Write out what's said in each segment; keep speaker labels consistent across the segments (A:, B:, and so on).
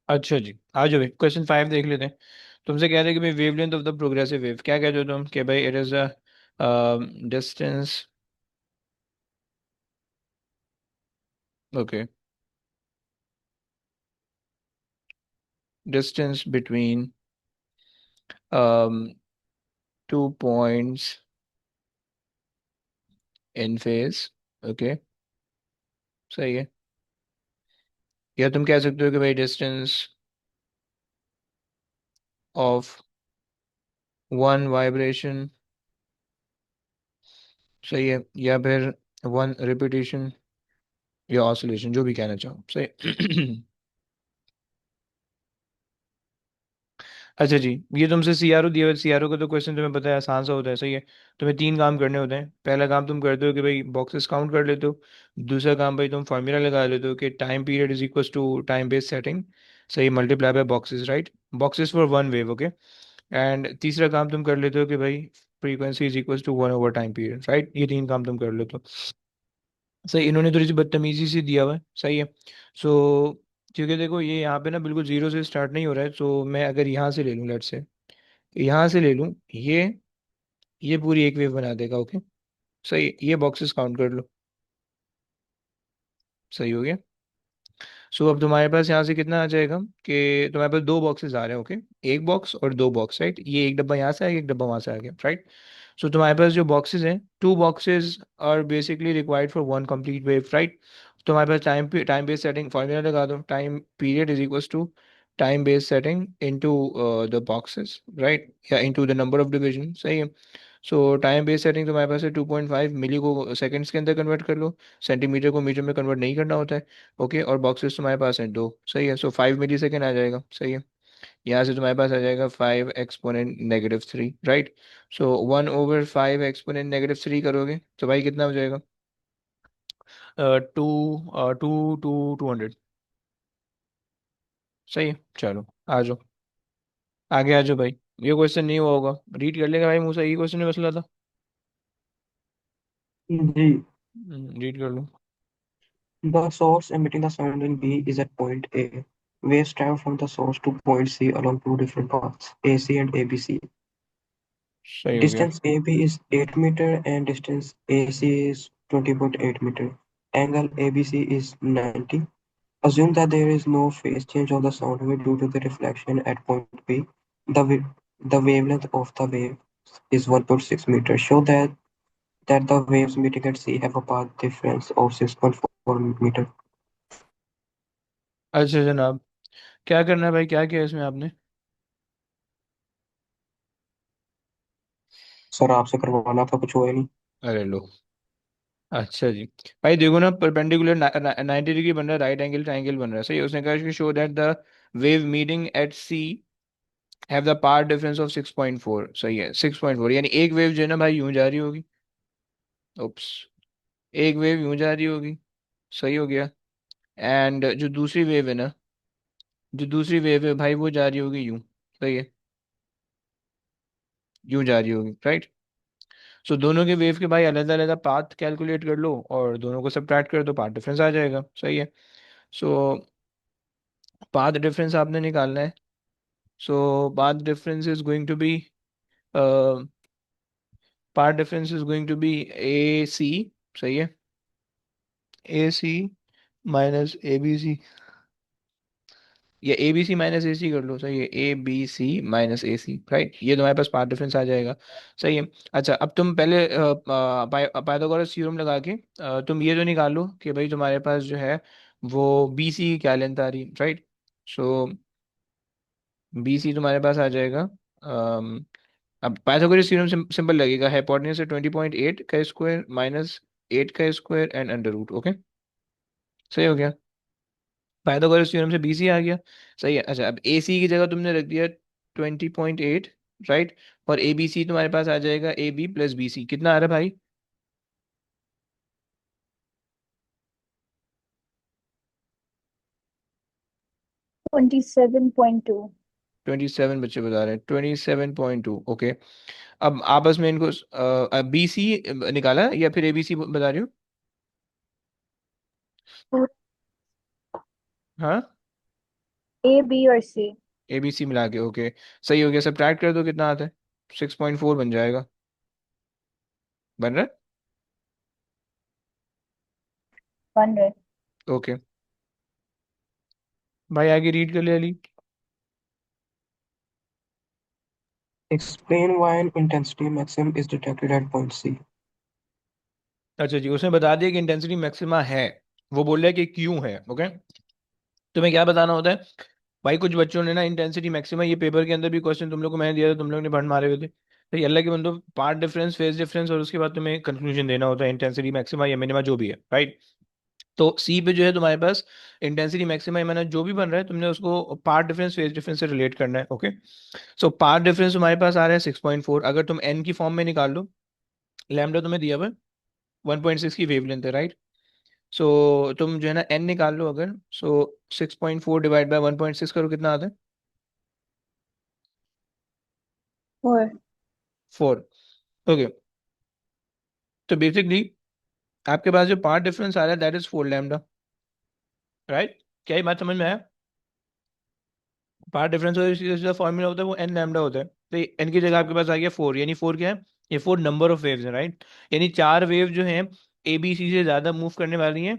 A: अच्छा जी, आ जाओ भाई, क्वेश्चन 5 देख लेते हैं। तुमसे कह रहे हैं कि भाई wavelength of the progressive wave, क्या कहते हो तुम कि भाई it is a distance, okay, distance between two points in phase, okay, सही है। या तुम कह सकते हो कि भाई डिस्टेंस ऑफ वन वाइब्रेशन, सही है। या फिर वन रिपीटेशन या ऑसिलेशन, जो भी कहना चाहो, सही। अच्छा जी, ये तुमसे सीआरओ दिया हुआ, सीआरओ का तो क्वेश्चन तुम्हें पता है आसान सा होता है, सही है। तुम्हें तीन काम करने होते हैं। पहला काम तुम करते हो कि भाई बॉक्सेस काउंट कर लेते हो। दूसरा काम भाई तुम फार्मूला लगा लेते हो कि time period is equal to time based setting, सही, multiply by boxes, right, boxes for one wave, okay. And तीसरा काम तुम कर लेते हो कि भाई frequency is equal to one over time period, right, ये तीन काम तुम कर लेते हो। सही, इन्होंने थोड़ी सी बदतमीजी से दिया हुआ है, सही है। सो क्योंकि देखो ये यहाँ पे ना बिल्कुल जीरो से स्टार्ट नहीं हो रहा है, सो मैं अगर यहाँ से ले लूँ, लेट से यहाँ से ले लूँ, ये पूरी एक वेव बना देगा, ओके। सही, ये बॉक्सेस काउंट कर लो, सही हो गया। सो अब तुम्हारे पास यहाँ से कितना आ जाएगा कि तुम्हारे पास दो बॉक्सेस आ रहे हैं, ओके, एक बॉक्स और दो बॉक्स, राइट, ये एक डब्बा यहाँ से आ गया, एक डब्बा वहाँ से आ गया, राइट। सो तुम्हारे पास जो बॉक्सेस हैं, two boxes are basically required for one complete wave, right. तुम्हारे पास टाइम बेस्ड सेटिंग फॉर्मूला लगा दो, time period is equals to time based setting into the boxes, right, या into the number of division, सही है। सो time based setting तुम्हारे पास है 2.5 मिली को सेकंड्स के अंदर कन्वर्ट कर लो, सेंटीमीटर को मीटर में कन्वर्ट नहीं करना होता है, ओके। और बॉक्सेस तुम्हारे पास हैं दो, सही है। सो 5 मिली सेकेंड आ जाएगा, सही है। यहाँ से तुम्हारे पास आ जाएगा 5 एक्सपोनेंट -3, राइट। सो 1/5 एक्सपोनेंट -3 करोगे तो भाई कितना हो जाएगा? टू टू टू 200, सही है। चलो आ जाओ, आगे आ जाओ भाई। ये क्वेश्चन नहीं हुआ होगा, रीड कर लेगा भाई मुझसे, ये क्वेश्चन में मसला था।
B: जी।
A: रीड कर लो।
B: The source emitting the sound in B is at point A. Waves travel from the source to point C along two different paths, AC and ABC.
A: सही हो गया।
B: Distance AB is 8 meter and distance AC is 20.8 meter. Angle ABC is 90. Assume that there is no phase change of the sound wave due to the reflection at point B. The wavelength of the wave is 1.6 meters. Show that the waves meeting at C have a path difference of 6.4 meter.
A: अच्छा जनाब, क्या करना है भाई, क्या किया इसमें आपने?
B: सर आपसे करवाना था, कुछ हुआ ही नहीं।
A: अरे लो, अच्छा जी। भाई देखो ना, परपेंडिकुलर 90 डिग्री बन रहा है, राइट एंगल ट्राइंगल बन रहा है, सही है। उसने कहा कि show that the wave meeting at C have the path difference of 6.4, सही है, 6.4, यानी एक वेव जो है ना भाई यूं जा रही होगी, उप्स, एक वेव यूं जा रही होगी, सही हो गया। एंड जो दूसरी वेव है ना, जो दूसरी वेव है भाई वो जा रही होगी यूं, सही है, यूं जा रही होगी, राइट। सो दोनों के वेव के भाई अलग अलग पाथ कैलकुलेट कर लो और दोनों को सब्ट्रैक्ट कर दो, पाथ डिफरेंस आ जाएगा, सही है। सो पाथ डिफरेंस आपने निकालना है। So path difference is going to be, path difference is going to be A C, सही है, ए सी माइनस ए बी सी, या ए बी सी माइनस ए सी कर लो, सही है, A B C minus A C, right, ये तुम्हारे पास पाथ डिफरेंस आ जाएगा, सही है। अच्छा अब तुम पहले पाइथागोरस थ्योरम लगा के तुम ये तो निकालो कि भाई तुम्हारे पास जो है वो बी सी की क्या लेंथ आ रही, राइट। सो बी सी तुम्हारे पास आ जाएगा, अब पाइथागोरस थ्योरम सिंपल लगेगा, हाइपोटेन्यूज है 20.8 का स्क्वायर माइनस 8 का square and under root, okay, सही हो गया। पाइथागोरस थ्योरम से बीसी आ गया, सही है। अच्छा अब ए सी की जगह तुमने रख दिया 20.8, राइट, और ए बी सी तुम्हारे पास आ जाएगा A B plus B C, कितना आ रहा है भाई?
C: 27.2।
A: 27 बच्चे बता रहे हैं, 27.2, ओके। अब आपस में इनको बी सी निकाला या फिर ए बी सी बता रहे हो? हाँ,
C: ए बी और सी।
A: ए बी सी मिला के, ओके। सही हो गया, सब्ट्रैक्ट कर दो, कितना आता है? 6.4 बन जाएगा। बन रहा
C: 100।
A: है, ओके। भाई आगे रीड कर ले Ali.
B: Explain why an intensity maximum is detected at point C.
A: अच्छा जी, उसने बता दिया कि इंटेंसिटी मैक्सिमा है, वो बोल रहा है कि क्यों है, ओके। तुम्हें क्या बताना होता है? भाई कुछ बच्चों ने ना इंटेंसिटी मैक्सिमा, ये पेपर के अंदर भी क्वेश्चन तुम लोग को मैंने दिया था, तुम लोग ने भंड मारे हुए थे, तो ये अल्लाह के बंदो, पार्ट डिफरेंस, फेज डिफरेंस, और उसके बाद तुम्हें कंक्लूजन देना होता है इंटेंसिटी मैक्सिमा या मिनिमा जो भी है, राइट। तो सी पे जो है तुम्हारे पास इंटेंसिटी मैक्सिमा या मिनिमा जो भी बन रहा है, तुमने उसको पार्ट डिफरेंस फेज डिफरेंस से रिलेट करना है, ओके। सो पार्ट डिफरेंस तुम्हारे पास आ रहा है 6.4, अगर तुम एन की फॉर्म में निकाल लो, लैम्डा तुम्हें दिया हुआ है 1.6 की वेवलेंथ है, राइट। सो तुम जो है ना एन निकाल लो अगर, सो 6.4 डिवाइड बाय 1.6 करो, कितना आता है?
C: 4।
A: 4, ओके। तो बेसिकली आपके पास जो पार्ट डिफरेंस आ रहा है दैट इज 4 लैम्डा, राइट। क्या ये बात समझ में आया? पार्ट डिफरेंस का सीधा सीधा फॉर्मूला होता है वो एन लैम्डा होता है, तो एन की जगह आपके पास आ गया 4, यानी 4 क्या है? ये 4 नंबर ऑफ वेव्स है, राइट। यानी 4 वेव जो हैं ए बी सी से ज्यादा मूव करने वाली हैं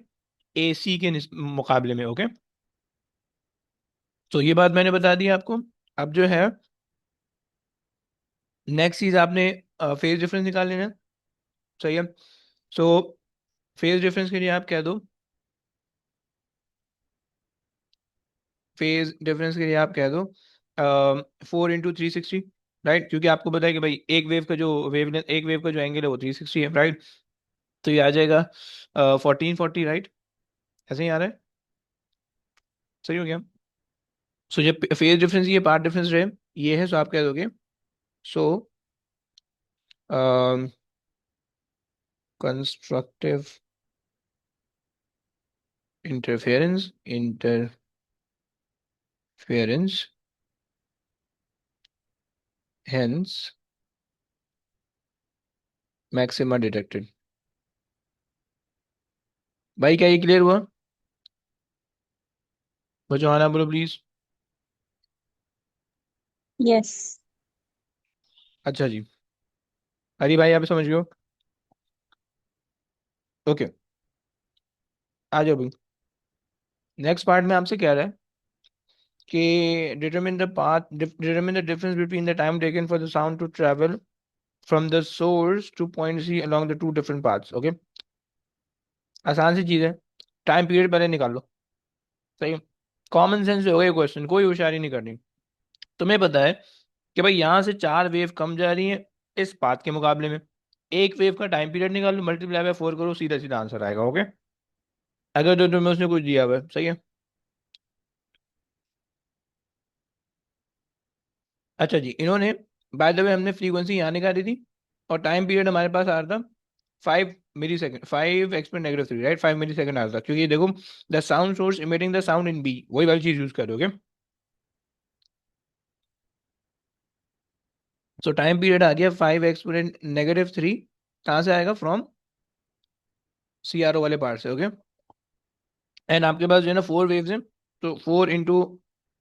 A: ए सी के मुकाबले में, ओके। तो ये बात मैंने बता दी आपको। अब जो है नेक्स्ट चीज आपने फेज डिफरेंस निकाल लेना है, सही है। सो फेज डिफरेंस के लिए आप कह दो, फेज डिफरेंस के लिए आप कह दो 4 इंटू 360, राइट, क्योंकि आपको पता है कि भाई एक वेव का जो एक वेव का जो एंगल है वो 360 है, राइट। तो ये आ जाएगा 1440, राइट। ऐसे ही आ रहा है, सही हो गया। सो जब फेज डिफरेंस ये पार्ट डिफरेंस रहे, ये है, सो आप कह दोगे, so constructive interference, interference hence maxima detected. भाई क्या ये क्लियर हुआ? बच्चों आना बोलो प्लीज।
C: यस।
A: अच्छा जी, हरी भाई आप समझ गए हो, ओके। आ जाओ भाई, नेक्स्ट पार्ट में आपसे कह रहा है कि determine the difference between the time taken for the sound to travel from the source to point C along the two different paths, okay। आसान सी चीज है, टाइम पीरियड पहले निकाल लो, सही। कॉमन सेंस से होगा ये क्वेश्चन, कोई होशियारी नहीं करनी। तुम्हें पता है कि भाई यहाँ से 4 वेव कम जा रही है इस पाथ के मुकाबले में, एक वेव का टाइम पीरियड निकाल लो, मल्टीप्लाई बाय 4 करो, सीधा सीधा आंसर आएगा, ओके। अगर तो तुम्हें उसने कुछ दिया हुआ है, सही है। अच्छा जी, इन्होंने, बाय द वे हमने फ्रीक्वेंसी यहाँ निकाली थी, और टाइम पीरियड हमारे पास आ रहा था 5 millisecond, 5 exponent -3, right, 5 millisecond आ रहा था, क्योंकि देखो the sound source emitting the sound in B, वही वाली चीज यूज करोगे। सो टाइम पीरियड आ गया 5 एक्सपोनेंट -3, कहाँ से आएगा? फ्रॉम सी आर ओ वाले पार्ट से, ओके। एंड आपके पास जो है ना 4 वेव्स हैं, तो 4 इंटू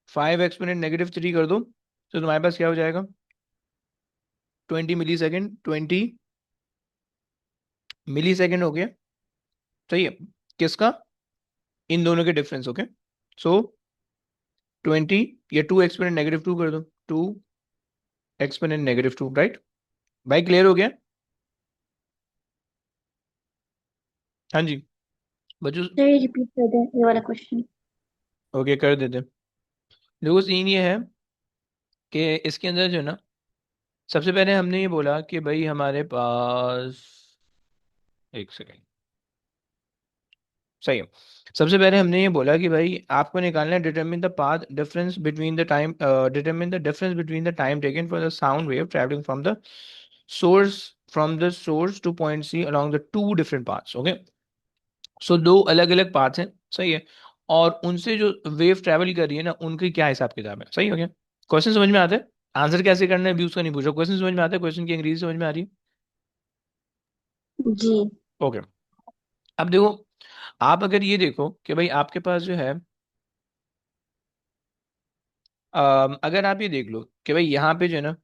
A: 5 एक्सपोनेंट -3 कर दो, तो तुम्हारे पास क्या हो जाएगा? 20 मिली सेकेंड, 20 मिली सेकेंड हो गया, सही है। किसका? इन दोनों के डिफरेंस, ओके। सो 20, या 2 एक्सपोनेंट -2 कर दो, 2 एक्सपोनेंट -2, राइट। भाई क्लियर हो गया? हाँ जी बच्चों,
C: सही, रिपीट कर दें ये वाला क्वेश्चन।
A: ओके कर देते हैं। देखो सीन ये है कि इसके अंदर जो है ना, सबसे पहले हमने ये बोला कि भाई हमारे पास, एक सेकेंड, सही है। सबसे पहले हमने ये बोला कि भाई आपको निकालना है determine the path difference between the time, determine the difference between the time taken for the sound wave travelling source from the source to point C along the two different paths, okay. So दो अलग अलग paths हैं, सही है, और उनसे जो wave travel कर रही है ना, उनकी क्या हिसाब किताब है, सही हो गया। क्वेश्चन समझ में आता है? आंसर कैसे करना है व्यूज का नहीं पूछा, क्वेश्चन समझ में आता है, क्वेश्चन की अंग्रेजी समझ में आ रही
C: जी।
A: है, ओके। अब देखो, आप अगर ये देखो कि भाई आपके पास जो है अगर आप ये देख लो कि भाई यहाँ पे जो है ना,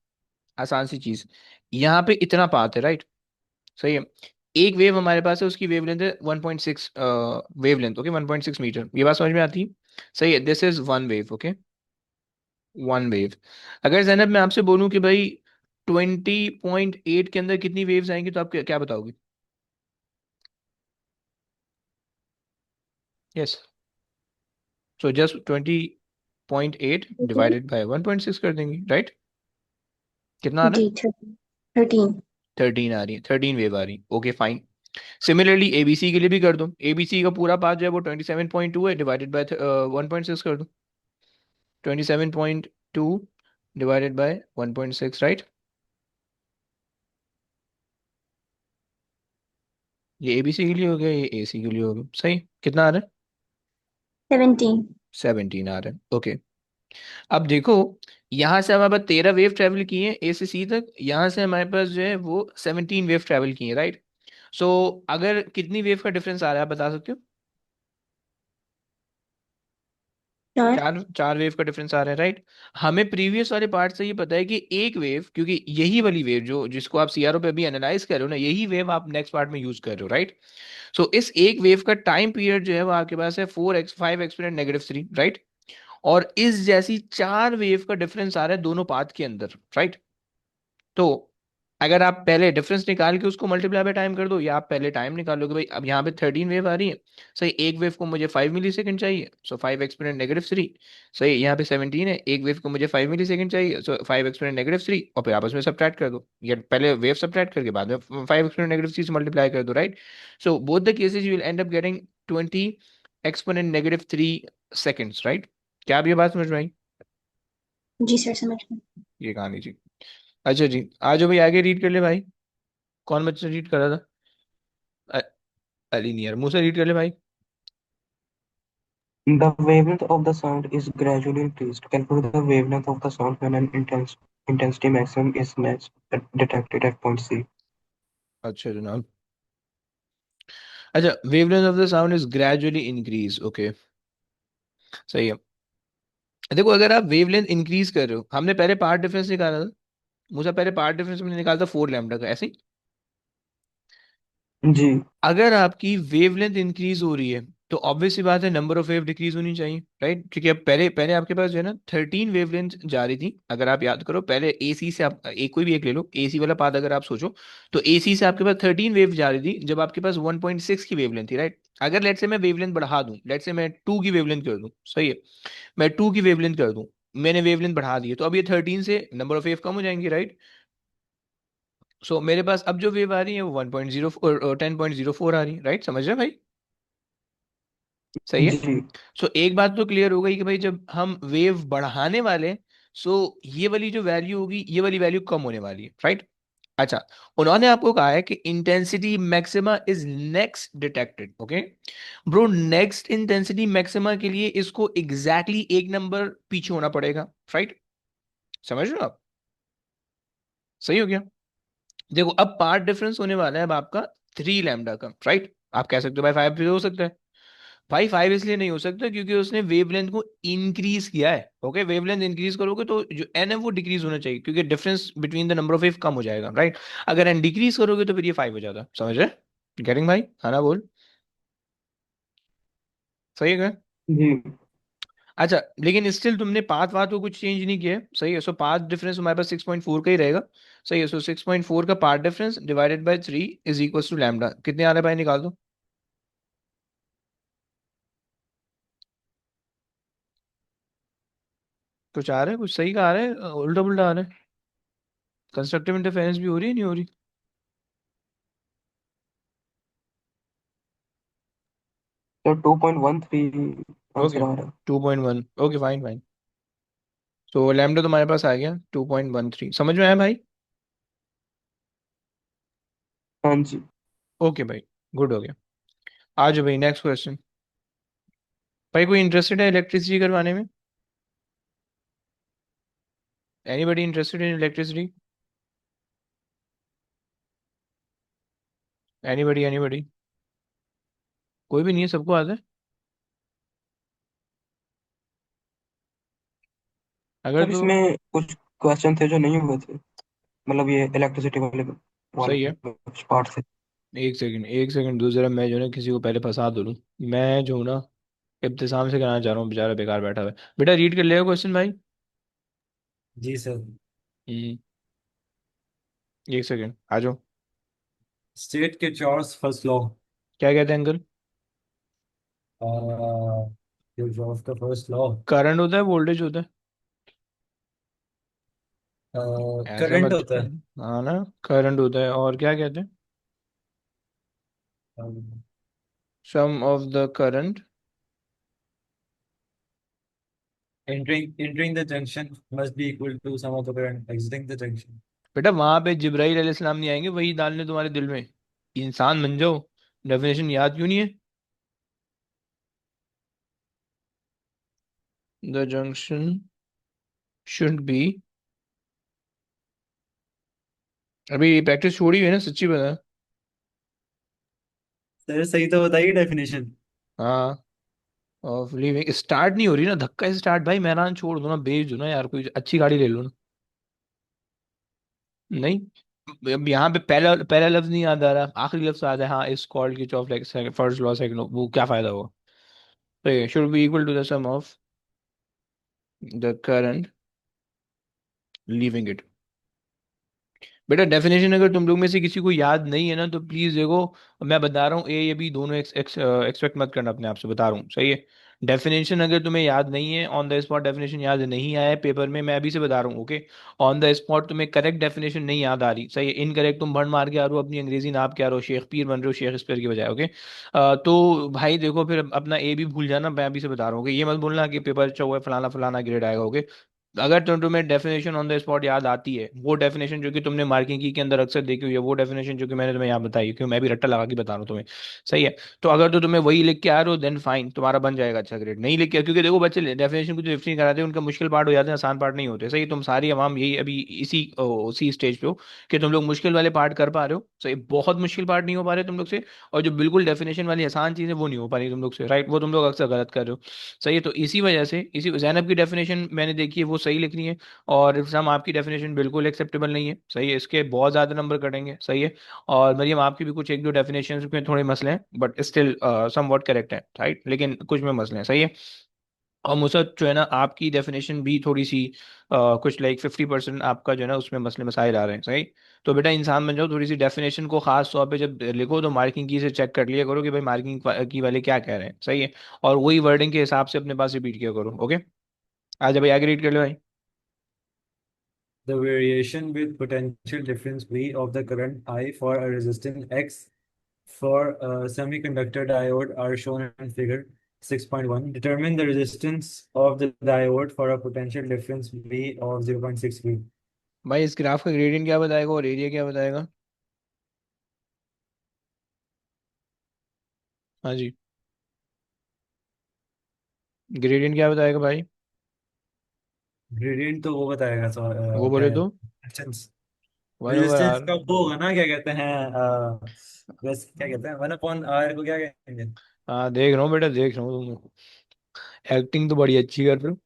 A: आसान सी चीज, यहाँ पे इतना पाथ है, राइट? सही है। एक वेव हमारे पास है, उसकी वेवलेंथ है 1.6 वेवलेंथ, ओके, 1.6 मीटर। ये बात समझ में आती है? सही है। This is one wave, okay, one wave. अगर जैनब मैं आपसे बोलूं कि भाई 20.8 के अंदर कितनी वेव्स आएंगी, तो आप क्या क्या बताओगे? Yes. So just 20.8 divided by 1.6 कर देंगे, राइट? कितना आ रहा है?
C: जी 13।
A: 13 आ रही है, 13 वेव आ रही है, ओके फाइन। सिमिलरली एबीसी के लिए भी कर दो। एबीसी का पूरा पाथ जो है वो 27.2 है, डिवाइडेड बाय 1.6 कर दो। 27.2 डिवाइडेड बाय 1.6, राइट? ये एबीसी के लिए हो गया, ये एसी के लिए हो गया। सही। कितना आ रहा है?
C: 17।
A: 17 आ रहा है, ओके। अब देखो, यहाँ से हमारे पास 13 वेव ट्रेवल की हैं ए से सी तक, यहाँ से हमारे पास जो है वो 17 वेव ट्रेवल की हैं, राइट? सो अगर कितनी वेव का डिफरेंस आ रहा है, आप बता सकते हो?
C: 4।
A: चार, चार वेव का डिफरेंस आ रहा है, राइट? हमें प्रीवियस वाले पार्ट से ये पता है कि एक वेव, क्योंकि यही वाली वेव जो जिसको आप सीआरओ पे अभी एनालाइज कर रहे हो ना, यही वेव आप नेक्स्ट पार्ट में यूज कर रहे हो, राइट? सो इस एक वेव का टाइम पीरियड जो है वो आपके पास है 4x5 एक्सपोनेंट -3, राइट? और इस जैसी चार वेव का डिफरेंस आ रहा है दोनों पाथ के अंदर, राइट? तो अगर आप पहले डिफरेंस निकाल के उसको मल्टीप्लाई बाय टाइम कर दो, या आप पहले टाइम निकालोगे, भाई अब यहाँ पे 13 वेव आ रही है, सही, एक वेव को मुझे 5 मिली सेकंड चाहिए, सो 5 एक्सपोनेंट -3। सही, यहाँ पे 17 है, एक वेव को मुझे 5 मिली सेकंड चाहिए, सो 5 एक्सपोनेंट -3, और फिर आपस में सब्ट्रैक्ट कर दो, या पहले वेव सब्ट्रैक्ट करके बाद में 5 एक्सपोनेंट -3 से मल्टीप्लाई कर दो, right? So both the cases you will and up getting 20 exponent -3 seconds, right? क्या आप ये बात समझ में आई?
C: जी सर, समझ गए।
A: ये कहानी जी। अच्छा जी, आ जाओ भाई, आगे रीड कर ले भाई। कौन बच्चा रीड कर रहा था? अ- अली नहीं यार, मुंह से रीड कर ले भाई।
B: The wavelength of the sound is gradually increased. Calculate the wavelength of the sound when an intensity maximum is next detected at point C.
A: अच्छा जनाब। अच्छा, wavelength of the sound is gradually increase, okay, सही है। देखो, अगर आप wavelength increase कर रहे हो, हमने पहले पार्ट डिफरेंस निकाला था, मुझे पहले पार्ट डिफरेंस हमने निकाला था 4 लैम्डा का, ऐसे ही।
B: जी
A: अगर आपकी वेवलेंथ इंक्रीज हो रही है, तो ऑब्वियस सी बात है नंबर ऑफ वेव डिक्रीज होनी चाहिए, राइट? क्योंकि अब पहले पहले आपके पास जो है ना 13 वेवलेंथ जा रही थी। अगर आप याद करो, पहले एसी से आप एक कोई भी एक ले लो, एसी वाला पाथ अगर आप सोचो, तो एसी से आपके पास 13 वेव जा रही थी जब आपके पास 1.6 की वेवलेंथ थी, राइट? अगर लेट से मैं वेवलेंथ बढ़ा दूं, लेट से मैं 2 की वेवलेंथ कर दूं, सही है, मैं 2 की वेवलेंथ कर दूं, मैंने वेवलेंथ बढ़ा दी है, तो अब ये 13 से नंबर ऑफ वेव कम हो जाएंगे, राइट? सो मेरे पास अब जो वेव आ रही है वो 1.04 10.04 आ रही है, राइट? समझ रहे हैं भाई? सही है।
B: जी
A: सो एक बात तो क्लियर हो गई कि भाई जब हम वेव बढ़ाने वाले, सो ये वाली जो वैल्यू होगी, ये वाली वैल्यू कम होने वाली है, राइट? अच्छा, उन्होंने आपको कहा है कि intensity maxima is next detected, okay. Bro, next intensity maxima के लिए इसको एग्जैक्टली exactly एक नंबर पीछे होना पड़ेगा, राइट? समझ रहे हो आप? सही हो गया। देखो, अब पार्ट डिफरेंस होने वाला है अब आपका 3 लैम्डा का, राइट? आप कह सकते हो भाई 5 भी हो सकता है। भाई 5 इसलिए नहीं हो सकता क्योंकि उसने वेवलेंथ को इंक्रीज किया है, ओके। वेवलेंथ इंक्रीज करोगे तो जो एन है वो डिक्रीज होना चाहिए, क्योंकि difference between the number of wave कम हो जाएगा, राइट? अगर एन डिक्रीज करोगे तो फिर ये 5 हो जाता, समझ रहे? गेटिंग भाई, हाँ ना, बोल। सही है क्या?
B: जी
A: अच्छा, लेकिन स्टिल तुमने पाथ वाथ को कुछ चेंज नहीं किया है, सही है। सो पाथ डिफरेंस हमारे पास 6.4 का ही रहेगा, सही है। सो 6.4 का path difference divided by 3 is equal to lambda. कितने आ रहे हैं भाई, निकाल दो। कुछ आ रहा है, कुछ सही का आ रहा है, उल्टा पुल्टा आ रहा है? कंस्ट्रक्टिव इंटरफेरेंस भी हो रही है, नहीं हो रही?
B: तो 2.13
A: ओके,
B: आंसर आ रहा है।
A: 2.1, ओके फाइन फाइन। तो लैम्डा तुम्हारे पास आ गया 2.13, समझ में आया भाई?
B: हाँ जी
A: ओके भाई, गुड हो गया। आ जाओ भाई, नेक्स्ट क्वेश्चन। भाई कोई इंटरेस्टेड है इलेक्ट्रिसिटी करवाने में? Anybody interested in electricity? Anybody anybody? कोई भी नहीं है, सबको आता है? अगर
B: सर
A: तो
B: इसमें कुछ क्वेश्चन थे जो नहीं हुए थे, मतलब ये इलेक्ट्रिसिटी वाले वाले
A: सही है।
B: कुछ पार्ट थे।
A: एक सेकंड, एक सेकंड, दूसरा मैं जो है ना किसी को पहले फंसा दूँ। मैं जो हूँ ना इब्तिसाम से कराना चाह रहा हूँ, बेचारा बेकार बैठा हुआ है। बेटा रीड कर लेगा क्वेश्चन भाई।
D: जी सर।
A: हम्म, एक सेकंड आ जाओ।
D: स्टेट के चार्ल्स फर्स्ट लॉ।
A: क्या कहते हैं अंकल?
D: किरचॉफ का फर्स्ट लॉ।
A: करंट होता है, वोल्टेज होता है? ऐसे
D: करंट
A: मत।
D: होता है।
A: हाँ ना, करंट होता है। और क्या कहते हैं? Sum of the current.
D: entering the junction must be equal to sum of the current exiting the junction.
A: बेटा वहां पे जिब्राइल अलैहिस्सलाम नहीं आएंगे वही डालने तुम्हारे दिल में? इंसान बन जाओ। डेफिनेशन याद क्यों नहीं है? The junction should be. अभी प्रैक्टिस छोड़ी हुई है ना, सच्ची बता।
D: सर सही तो बताइए डेफिनेशन।
A: हाँ। ऑफ लिविंग स्टार्ट नहीं हो रही ना, धक्का से स्टार्ट भाई, मैदान छोड़ दो ना, भेज दो ना यार, कोई अच्छी गाड़ी ले लो ना। नहीं, अब यहाँ पे पहला पहला लफ्ज नहीं याद आ रहा, आखिरी लफ्ज आ रहा है। हाँ, इस कॉल्ड की of like first law second, वो क्या फायदा हुआ? तो ये should be equal to the sum of the current leaving it. बेटा डेफिनेशन अगर तुम लोग में से किसी को याद नहीं है ना तो प्लीज देखो, मैं बता रहा हूँ ए या बी दोनों एक्सपेक्ट मत करना अपने आप से, बता रहा हूँ सही है। डेफिनेशन अगर तुम्हें याद नहीं है, ऑन द स्पॉट डेफिनेशन याद नहीं आया है पेपर में, मैं अभी से बता रहा हूँ ओके। ऑन द स्पॉट तुम्हें करेक्ट डेफिनेशन नहीं याद आ रही, सही है, इनकरेक्ट तुम भंड मार के आ रहे हो, अपनी अंग्रेजी नाप के आ रहे हो, शेख पीर बन रहे हो शेख स्पीर की बजाय, ओके। तो भाई देखो फिर अपना ए भी भूल जाना, मैं अभी से बता रहा हूँ कि ये मत बोलना कि पेपर अच्छा हुआ है फलाना फलाना ग्रेड आएगा, ओके। अगर तुम्हें डेफिनेशन ऑन द स्पॉट याद आती है, वो डेफिनेशन जो कि तुमने मार्किंग की के अंदर अक्सर देखी हुई है, वो डेफिनेशन जो कि मैंने तुम्हें यहाँ बताई, क्योंकि मैं भी रट्टा लगा के बता रहा हूँ तुम्हें, सही है। तो अगर तो तुम्हें वही लिख के आ रहे हो देन फाइन, तुम्हारा बन जाएगा अच्छा ग्रेड। नहीं लिख के, क्योंकि देखो बच्चे डेफिनेशन को जो लिफ्ट नहीं कराते उनका मुश्किल पार्ट हो जाते हैं, आसान पार्ट नहीं होते, सही है? तुम सारी अवाम यही अभी उसी स्टेज पे हो कि तुम लोग मुश्किल वाले पार्ट कर पा रहे हो, सही, बहुत मुश्किल पार्ट नहीं हो पा रहे तुम लोग से। और जो बिल्कुल डेफिनेशन वाली आसान चीज़ है वो नहीं हो पा रही तुम लोग से, राइट, वो तुम लोग अक्सर गलत कर रहे हो, सही है। तो इसी वजह से इसी जैनब की डेफिनेशन मैंने देखी है वो सही लिखनी है, और सम आपकी डेफिनेशन बिल्कुल एक्सेप्टेबल नहीं है, सही है, इसके बहुत ज़्यादा नंबर कटेंगे, सही है। और मरियम आपकी भी कुछ एक दो डेफिनेशन में थोड़े मसले हैं but still somewhat correct है, राइट, लेकिन कुछ में मसले हैं, सही है। और मुसद जो है ना आपकी डेफिनेशन भी थोड़ी सी कुछ लाइक 50% आपका जो है ना उसमें मसले मसाइल आ रहे हैं, सही। तो बेटा इंसान बन जाओ, थोड़ी सी डेफिनेशन को खास तौर पे जब लिखो तो मार्किंग की से चेक कर लिया करो कि भाई मार्किंग की वाले क्या कह रहे हैं, सही है। और वही वर्डिंग के हिसाब से अपने पास रिपीट किया करो, ओके। आ जा भाई आगे रीड कर लो भाई।
D: The variation with potential difference V of the current I for a resistant X for a semiconductor diode are shown in figure 6.1. Determine the resistance of the diode for a potential difference V of 0.6 V.
A: भाई इस graph का gradient क्या बताएगा और area क्या बताएगा? हाँ जी, gradient क्या बताएगा भाई?
D: ग्रेडियंट तो वो बताएगा, सो
A: वो
D: क्या
A: बोले
D: है,
A: तो
D: resistance.
A: One over
D: resistance
A: R.
D: का वो होगा ना, क्या कहते हैं, बस क्या कहते हैं, 1/R को क्या कहेंगे।
A: हाँ देख रहा हूँ बेटा, देख रहा हूँ तुम एक्टिंग तो बड़ी अच्छी कर रहे हो।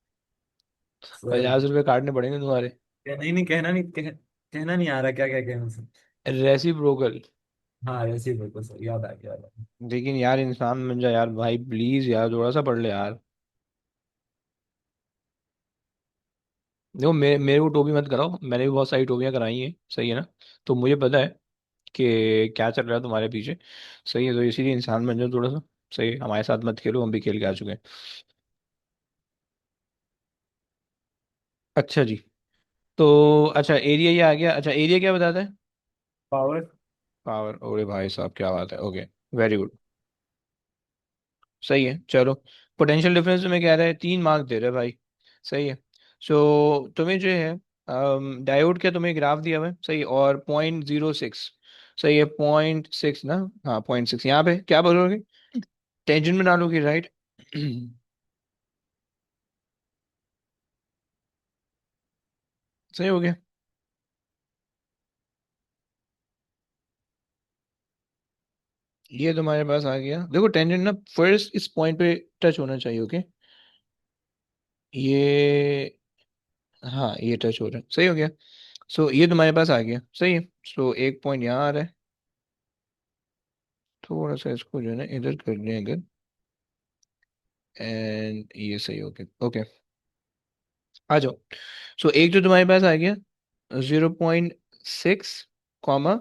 D: सर
A: 50 रुपये काटने पड़ेंगे तुम्हारे।
D: नहीं नहीं, कहना नहीं आ रहा क्या क्या कहना।
A: रेसिप्रोकल।
D: हाँ ऐसे ही बिल्कुल सर, याद आ गया, याद आ गया।
A: लेकिन यार इंसान बन जा यार भाई, प्लीज यार थोड़ा सा पढ़ ले यार। देखो मेरे को टोपी मत कराओ, मैंने भी बहुत सारी टोपियां कराई हैं, सही है ना। तो मुझे पता है कि क्या चल रहा है तुम्हारे पीछे, सही है। तो इसीलिए इंसान बन जाओ थोड़ा सा, सही है, हमारे साथ मत खेलो, हम भी खेल के आ चुके हैं। अच्छा जी। तो अच्छा एरिया ये आ गया, अच्छा एरिया क्या बताता है?
D: पावर।
A: पावर, ओरे भाई साहब क्या बात है, ओके, वेरी गुड, सही है चलो। पोटेंशियल डिफरेंस में कह रहा है 3 मार्क दे रहा है भाई, सही है। सो तुम्हें जो है डायोड का तुम्हें ग्राफ दिया हुआ है, सही, और 0.06, सही है, 0.6 ना। हाँ 0.6, यहाँ पे क्या बोलोगे? टेंशन में डालोगे, राइट। सही हो गया। ये तुम्हारे पास आ गया, देखो टेंजेंट ना फर्स्ट इस पॉइंट पे टच होना चाहिए, ओके। ये हाँ ये टच हो रहा है, सही हो गया। सो ये तुम्हारे पास आ गया, सही है। सो एक पॉइंट यहाँ आ रहा है, थोड़ा सा इसको जो है ना इधर कर लें अगर, एंड ये सही हो गया, ओके। आ जाओ। सो एक तो तुम्हारे पास आ गया 0.6 कॉमा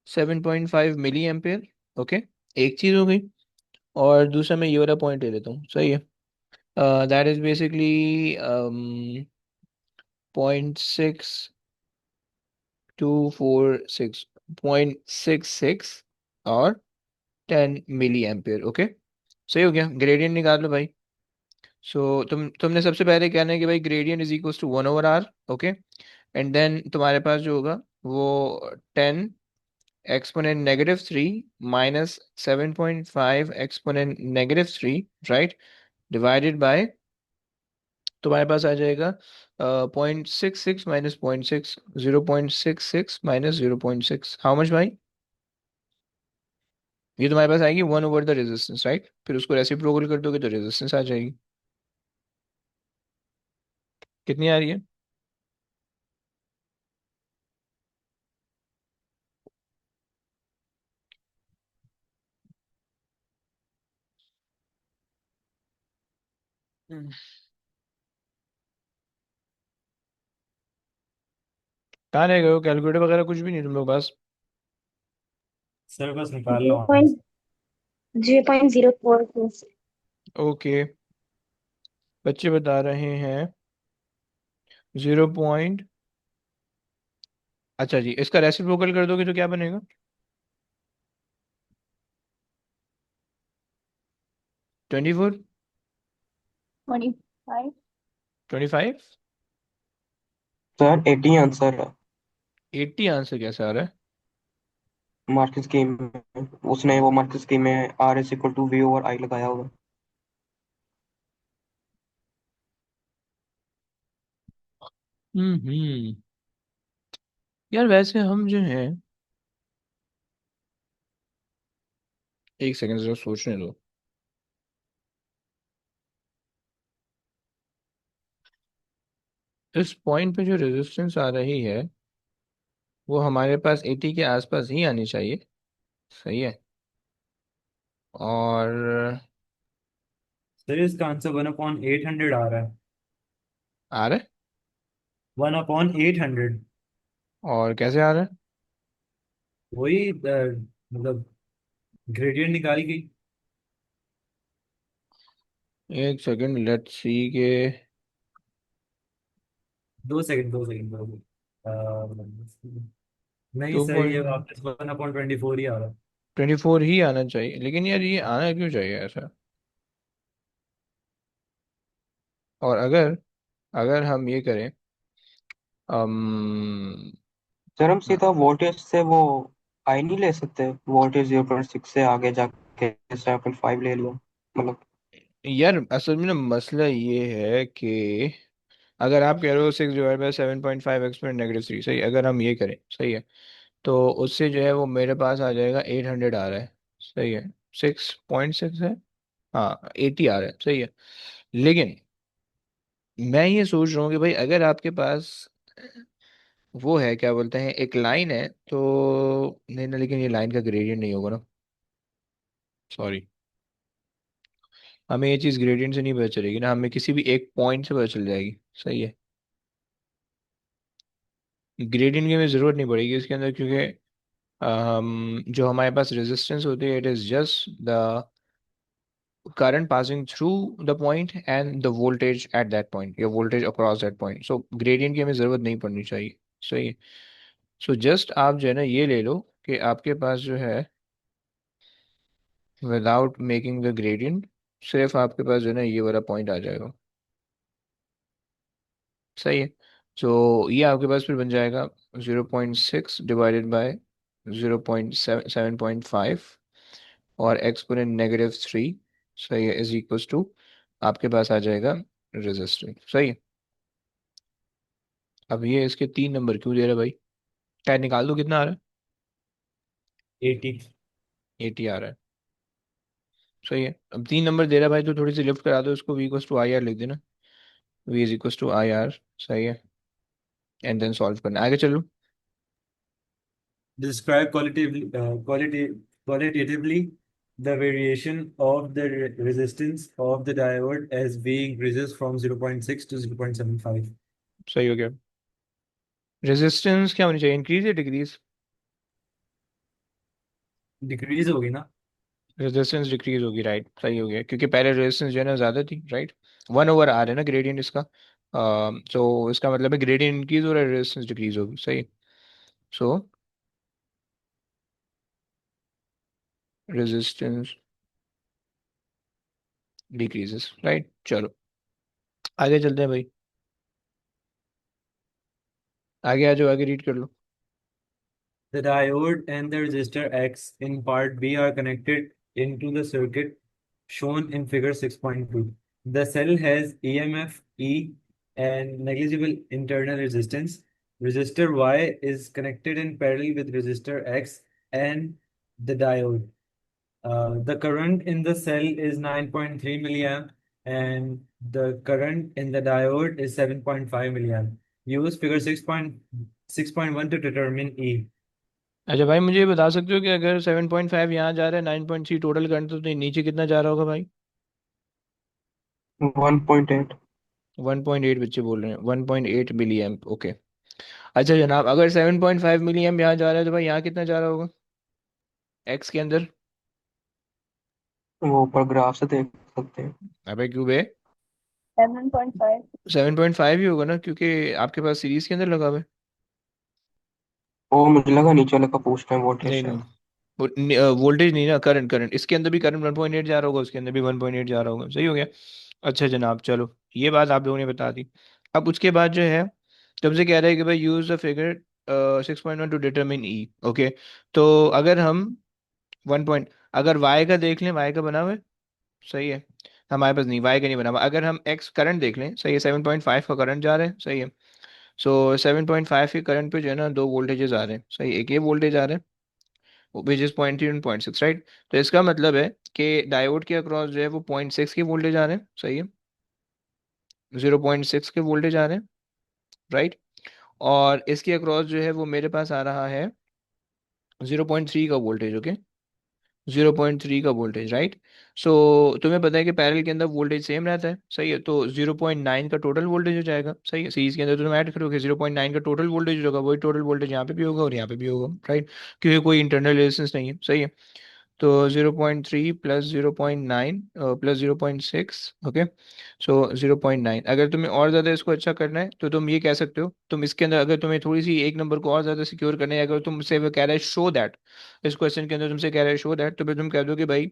A: 7.5 मिली एम्पेयर, ओके। एक चीज हो गई। और दूसरा मैं ये वाला पॉइंट ले लेता हूँ, सही है। दैट इज बेसिकली 0.6246, 0.66 और 10 मिली एम्पेयर, ओके। सही हो गया, ग्रेडियंट निकाल लो भाई। सो तुमने सबसे पहले कहना है कि भाई gradient is equal to 1/r, okay. And then तुम्हारे पास जो होगा वो 10 exponent -3 -7.5 exponent -3, right, divided by, तुम्हारे पास आ जाएगा 0.66 -0.6, 0.66 -0.6, हाउ मच भाई? ये तुम्हारे पास आएगी 1/, द रेजिस्टेंस, राइट। फिर उसको रेसिप्रोकल कर दोगे तो रेजिस्टेंस आ जाएगी। कितनी आ रही है? हम्म। कहाँ रह गए हो? कैलकुलेटर वगैरह कुछ भी नहीं तुम लोग पास?
D: सर बस निकाल लो
C: जीरो
D: आंसर।
C: पॉइंट 0.04।
A: ओके, बच्चे बता रहे हैं 0. अच्छा जी, इसका रेसिप्रोकल कर दोगे तो क्या बनेगा? 24,
C: 25।
A: 25,
B: सर 80 आंसर है।
A: 80 आंसर कैसे आ रहा है?
B: मार्कस स्कीम में उसने वो मार्कस स्कीम में R is equal to V over I लगाया होगा।
A: हम्म। यार वैसे हम जो है, एक सेकंड जरा सोचने दो। इस पॉइंट पे जो रेजिस्टेंस आ रही है वो हमारे पास 80 के आसपास ही आनी चाहिए, सही है। और
D: सर इसका आंसर 1/800 आ रहा है।
A: आ रहा है?
D: 1/800।
A: और कैसे आ रहा है?
D: वही मतलब ग्रेडियंट निकाली गई।
A: एक सेकंड, लेट्स सी के
D: 2 सेकंड 2 सेकंड 2 सेकंड। नहीं
A: टू
D: सर, ये
A: पॉइंट
D: वापस 1/24 ही आ रहा है।
A: 24 ही आना चाहिए, लेकिन यार ये आना क्यों चाहिए ऐसा? और अगर अगर हम ये करें, अम
B: सर हम सीधा वोल्टेज से वो आई नहीं ले सकते? वोल्टेज 0.6 से आगे जाके 7.5 ले लिया मतलब।
A: यार असल में ना मसला ये है कि अगर आप कह रहे हो 6/7.5 एक्सपोनेंट -3, सही, अगर हम ये करें, सही है, तो उससे जो है वो मेरे पास आ जाएगा 800 आ रहा है, सही है। 6.6 है, हाँ 80 आ रहा है, सही है। लेकिन मैं ये सोच रहा हूँ कि भाई अगर आपके पास वो है, क्या बोलते हैं, एक लाइन है तो, नहीं ना, लेकिन ये लाइन का ग्रेडियंट नहीं होगा ना, सॉरी। हमें ये चीज़ ग्रेडियंट से नहीं पता चलेगी ना, हमें किसी भी एक पॉइंट से पता चल जाएगी, सही है। ग्रेडियंट की हमें ज़रूरत नहीं पड़ेगी इसके अंदर, क्योंकि जो हमारे पास रेजिस्टेंस होती है, it is just the current passing through the point and the voltage at that point, या voltage across that point, so gradient की हमें ज़रूरत नहीं पड़नी चाहिए, सही है। सो जस्ट आप जो है ना ये ले लो कि आपके पास जो है विदाउट मेकिंग द ग्रेडियंट, सिर्फ आपके पास जो है ना ये वाला पॉइंट आ जाएगा, सही है। सो ये आपके पास फिर बन जाएगा 0.6 डिवाइडेड बाय 0.775 और एक्सपोनेंट -3, सही है, इज इक्वल्स टू, आपके पास आ जाएगा रेजिस्टेंस, सही है। अब ये इसके 3 नंबर क्यों दे रहा है भाई? टाइम निकाल दो, कितना आ रहा
D: 80।
A: है? 80 आ रहा है, सही है। अब 3 नंबर दे रहा है भाई, तो थोड़ी सी लिफ्ट करा दो इसको, v equals to I R लिख देना, v is equals to I R, सही है। एंड देन सॉल्व करना। आगे चलो।
D: Describe qualitatively the variation of the resistance of the diode as V increases from 0.6 to 0.75.
A: सही हो गया। रेजिस्टेंस क्या होनी चाहिए, इंक्रीज या डिक्रीज?
D: डिक्रीज होगी ना।
A: रेजिस्टेंस डिक्रीज होगी, राइट, सही हो गया, क्योंकि पहले रेजिस्टेंस जो है ना ज्यादा थी, राइट। 1/r है ना ग्रेडियंट इसका। तो इसका मतलब है ग्रेडियंट इंक्रीज हो रहा है, रेजिस्टेंस डिक्रीज होगी, सही। सो रेजिस्टेंस डिक्रीजेस, राइट। चलो आगे चलते हैं भाई। आगे आ जाओ, आगे रीड कर लो।
D: The diode and the resistor X in part B are connected into the circuit shown in figure 6.2. The cell has EMF E and negligible internal resistance. Resistor Y is connected in parallel with resistor X and the diode. The current in the cell is 9.3 milliamp and the current in the diode is 7.5 milliamp. Use figure 6.1 to determine E.
A: अच्छा भाई, मुझे ये बता सकते हो कि अगर 7.5 यहाँ जा रहा है, 9.3 टोटल करंट, तो नीचे कितना जा रहा होगा भाई?
B: 1.8।
A: 1.8 बच्चे बोल रहे हैं, 1.8 मिली एम्प, ओके। अच्छा जनाब, अगर 7.5 मिली एम्प यहाँ जा रहा है, तो भाई यहाँ कितना जा रहा होगा एक्स के अंदर?
B: वो ऊपर ग्राफ से देख सकते हैं।
A: अबे क्यों बे?
C: 7.5।
A: 7.5 ही होगा ना, क्योंकि आपके पास सीरीज के अंदर लगा हुआ है।
B: वो मुझे लगा नीचे वाले का पूछ रहे हैं वोल्टेज
A: नहीं
B: शायद।
A: नहीं, वोल्टेज नहीं ना, करंट, करंट इसके अंदर भी करंट 1.8 जा रहा होगा, उसके अंदर भी 1.8 जा रहा होगा, सही हो गया। अच्छा जनाब चलो, ये बात आप लोगों ने बता दी। अब उसके बाद जो है, तुमसे कह रहा है कि भाई use the figure 6.1 to determine E, okay. तो अगर हम 1 पॉइंट, अगर वाई का देख लें, वाई का बना हुआ है, सही है। हमारे पास नहीं, वाई का नहीं बना हुआ। अगर हम एक्स करंट देख लें, सही है, 7.5 का करंट जा रहा है, सही है। सो 7.5 के करंट पे जो है ना दो वोल्टेजेस आ रहे हैं, सही, एक ये वोल्टेज आ रहा है विच इज 0.3 एंड 0.6, राइट। तो इसका मतलब है कि डायोड के अक्रॉस जो है वो 0.6 के वोल्टेज आ रहे हैं, सही है। 0.6 के वोल्टेज आ रहे हैं, राइट। और इसके अक्रॉस जो है वो मेरे पास आ रहा है 0.3 का वोल्टेज, ओके। 0.3 का वोल्टेज, राइट। सो तुम्हें पता है कि पैरेलल के अंदर वोल्टेज सेम रहता है, सही है। तो 0.9 का टोटल वोल्टेज हो जाएगा, सही है। सीरीज के अंदर तो तुम ऐड करोगे, 0.9 का टोटल वोल्टेज होगा, वही टोटल वोल्टेज यहाँ पे भी होगा और यहाँ पे भी होगा, राइट। क्योंकि कोई इंटरनल रेजिस्टेंस नहीं है, सही है। तो 0.3 प्लस 0.9 प्लस 0.6, ओके। सो 0.9, अगर तुम्हें और ज़्यादा इसको अच्छा करना है तो तुम ये कह सकते हो, तुम इसके अंदर अगर तुम्हें थोड़ी सी एक नंबर को और ज़्यादा सिक्योर करना है, अगर तुमसे वो कह रहा है शो दैट, इस क्वेश्चन के अंदर तुमसे कह रहा है शो दैट, तो फिर तुम कह दो कि भाई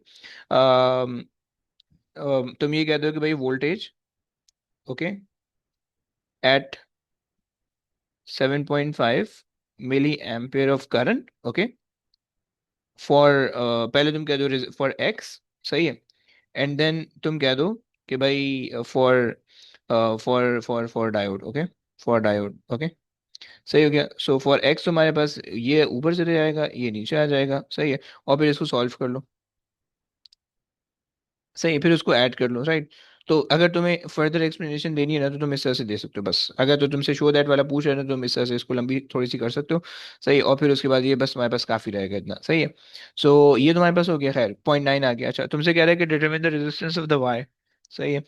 A: तुम ये कह दो कि भाई voltage, okay, at 7.5 milliampere of current, okay, for, पहले तुम कह दो फॉर एक्स, सही है। एंड देन तुम कह दो कि भाई for for diode, okay, for diode, okay, सही हो गया। सो फॉर एक्स तुम्हारे पास ये ऊपर चले जाएगा, ये नीचे आ जाएगा, सही है। और फिर इसको सॉल्व कर लो, सही, फिर उसको ऐड कर लो, राइट। तो अगर तुम्हें फर्दर एक्सप्लेनेशन देनी है ना, तो तुम इस तरह से दे सकते हो बस। अगर तो तुमसे शो दैट वाला पूछ रहे हो ना, तो तुम इस तरह से इसको लंबी थोड़ी सी कर सकते हो, सही। और फिर उसके बाद ये बस तुम्हारे पास काफी रहेगा, इतना, सही है। सो ये तुम्हारे पास हो गया, खैर 0.9 आ गया। अच्छा तुमसे कह रहा है कि determine the resistance of the Y, सही है।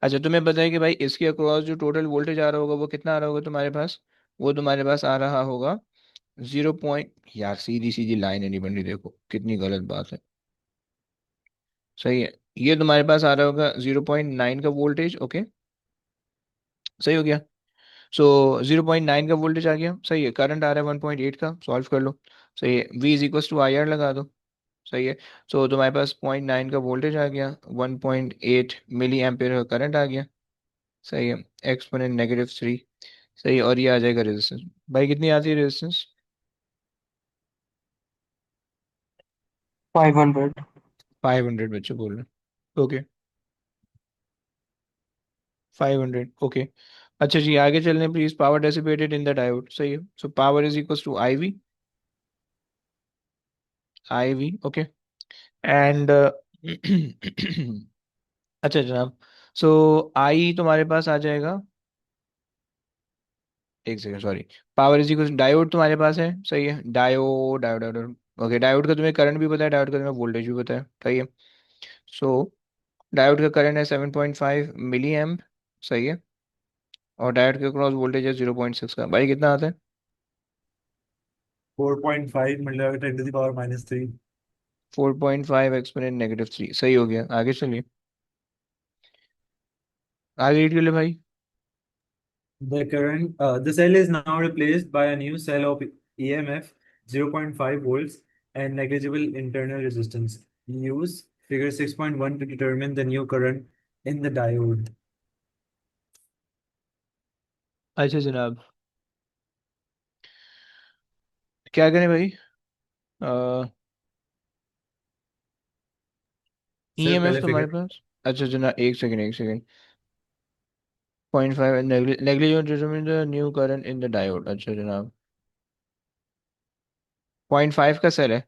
A: अच्छा तुम्हें पता है कि भाई इसके अक्रॉस जो टोटल वोल्टेज आ रहा होगा वो कितना आ रहा होगा तुम्हारे पास? वो तुम्हारे पास आ रहा होगा 0 पॉइंट, यार सीधी सीधी लाइन है नहीं बन रही, देखो कितनी गलत बात है, सही है। ये तुम्हारे पास आ रहा होगा 0.9 का वोल्टेज, ओके, सही हो गया। सो 0.9 का वोल्टेज आ गया, सही है। करंट आ रहा है 1.8 का, सॉल्व कर लो, सही है। V is equal to I R लगा दो, सही है। सो तुम्हारे पास 0.9 का वोल्टेज आ गया, 1.8 मिली एम्पेयर का करंट आ गया, सही है। एक्सपोनेंट -3, सही है। और ये आ जाएगा रेजिस्टेंस, भाई कितनी आती है रेजिस्टेंस?
B: 500।
A: 500 बच्चे बोल रहे हैं, ओके, 500, ओके। अच्छा जी आगे चलने please. Power dissipated in the diode, सही है। So power is equal to I V, I V, okay. And अच्छा जनाब, सो आई तुम्हारे पास आ जाएगा एक second sorry, power is equal, diode तुम्हारे पास है, सही है, diode diode diode, okay, diode का तुम्हें करंट भी पता है, डायोड का तुम्हें वोल्टेज भी पता है, सही है। सो डायोड का करंट है 7.5 मिली एम्प, सही है, और डायोड के क्रॉस वोल्टेज है 0.6 का, भाई कितना आता है?
D: 4.5 मतलब 10 to the power -3।
A: 4.5 एक्सपोनेंट -3, सही हो गया, आगे चलिए, आगे रीड कर ले भाई।
D: The cell is now replaced by a new cell of EMF 0.5 volts and negligible internal resistance. Use figure 6.1 to determine the new current in the diode.
A: अच्छा जनाब, क्या करें भाई?
D: Cell
A: ईएमएफ
D: पहले
A: तुम्हारे
D: figure
A: पास, अच्छा जनाब, एक सेकंड एक second, 0.5 negligible determine the new current in the diode, अच्छा जनाब, 0.5 का सेल है,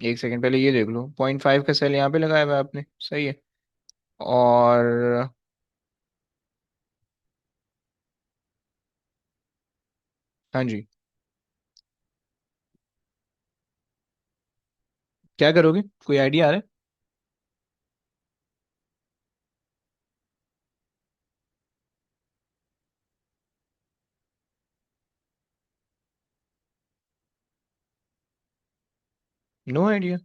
A: एक सेकंड पहले ये देख लो, 0.5 का सेल यहाँ पे लगाया हुआ है आपने, सही है, और हाँ जी, क्या करोगे, कोई आइडिया आ रहा है? नो आइडिया,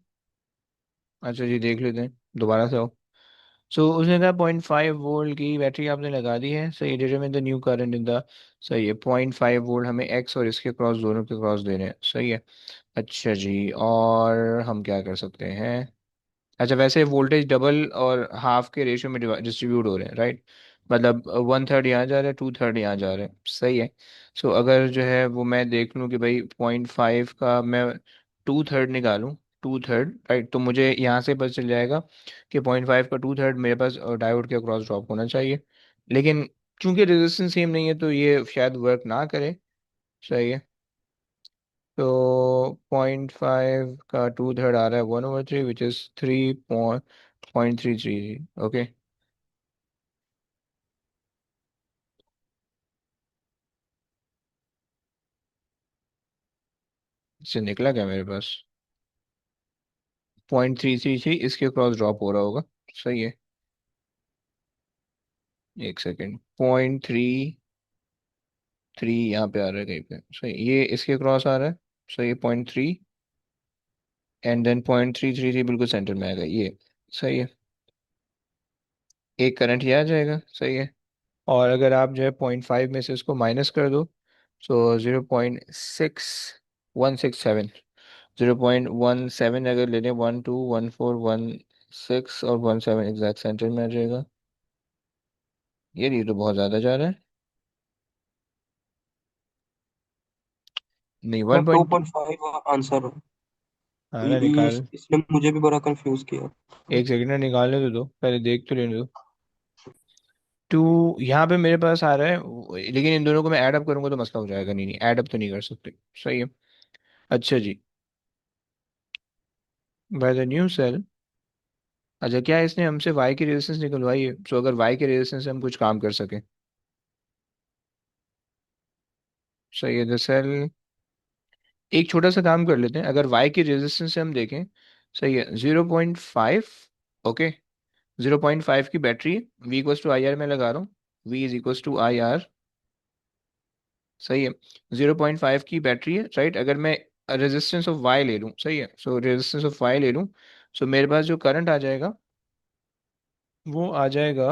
A: अच्छा जी देख लेते हैं, दोबारा से आओ। सो उसने कहा 0.5 वोल्ट की बैटरी आपने लगा दी है, सही, determine the new current in the, सही है, 0.5 वोल्ट हमें एक्स और इसके क्रॉस, दोनों के क्रॉस देने हैं, सही है। अच्छा जी, और हम क्या कर सकते हैं? अच्छा, वैसे वोल्टेज डबल और हाफ के रेशियो में डिस्ट्रीब्यूट हो रहे हैं, राइट, मतलब 1/3 यहाँ जा रहा है, 2/3 यहाँ जा रहे हैं, सही है। सो अगर जो है वो मैं देख लूँ कि भाई 0.5 का मैं 2/3 निकालूँ, 2/3, राइट, तो मुझे यहाँ से पता चल जाएगा कि 0.5 का 2/3 मेरे पास डायोड के अक्रॉस ड्रॉप होना चाहिए, लेकिन चूंकि रेजिस्टेंस सेम नहीं है तो ये शायद वर्क ना करे, सही है। तो 0.5 का 2/3 आ रहा है 1/3, विच इज 3.333, ओके, इससे निकला क्या मेरे पास? 0.333 इसके क्रॉस ड्रॉप हो रहा होगा, सही है, एक सेकेंड, 0.33 यहाँ पे आ रहा है कहीं पे, सही, ये इसके क्रॉस आ रहा है, सही है, 0.3, एंड देन 0.333 बिल्कुल सेंटर में आएगा ये, सही है, एक करंट ये आ जाएगा, सही है, और अगर आप जो है 0.5 में से इसको माइनस कर दो, सो 0.6167, 0.17 अगर ले लें, 121416 और 17 एग्जैक्ट सेंटर में आ जाएगा, ये तो बहुत ज़्यादा जा रहा है, नहीं
B: सर
A: 1.
B: 2.5 आंसर है।
A: हाँ ना, निकाल,
B: इसने मुझे भी बड़ा कंफ्यूज किया।
A: एक सेकंड ना, निकालने तो दो, पहले देख तो लेने दो। टू यहाँ पे मेरे पास आ रहा है, लेकिन इन दोनों को मैं ऐड अप करूंगा तो मसला हो जाएगा, नहीं नहीं ऐड अप तो नहीं कर सकते, सही है। अच्छा जी, बाय द न्यू सेल, अच्छा क्या इसने हमसे वाई की रेजिस्टेंस निकलवाई है, सो अगर वाई के रेजिस्टेंस से हम कुछ काम कर सकें, सही है, द सेल, एक छोटा सा काम कर लेते हैं, अगर वाई की रेजिस्टेंस से हम देखें, सही है, 0.5, ओके, 0.5 की battery, V equals to I R में लगा रहा हूँ, V is equals to I R, सही है, 0.5 की बैटरी है, राइट, अगर मैं रेजिस्टेंस ऑफ वाई ले लूँ, सही है, सो रेजिस्टेंस ऑफ वाई ले लूँ, सो मेरे पास जो करंट आ जाएगा वो आ जाएगा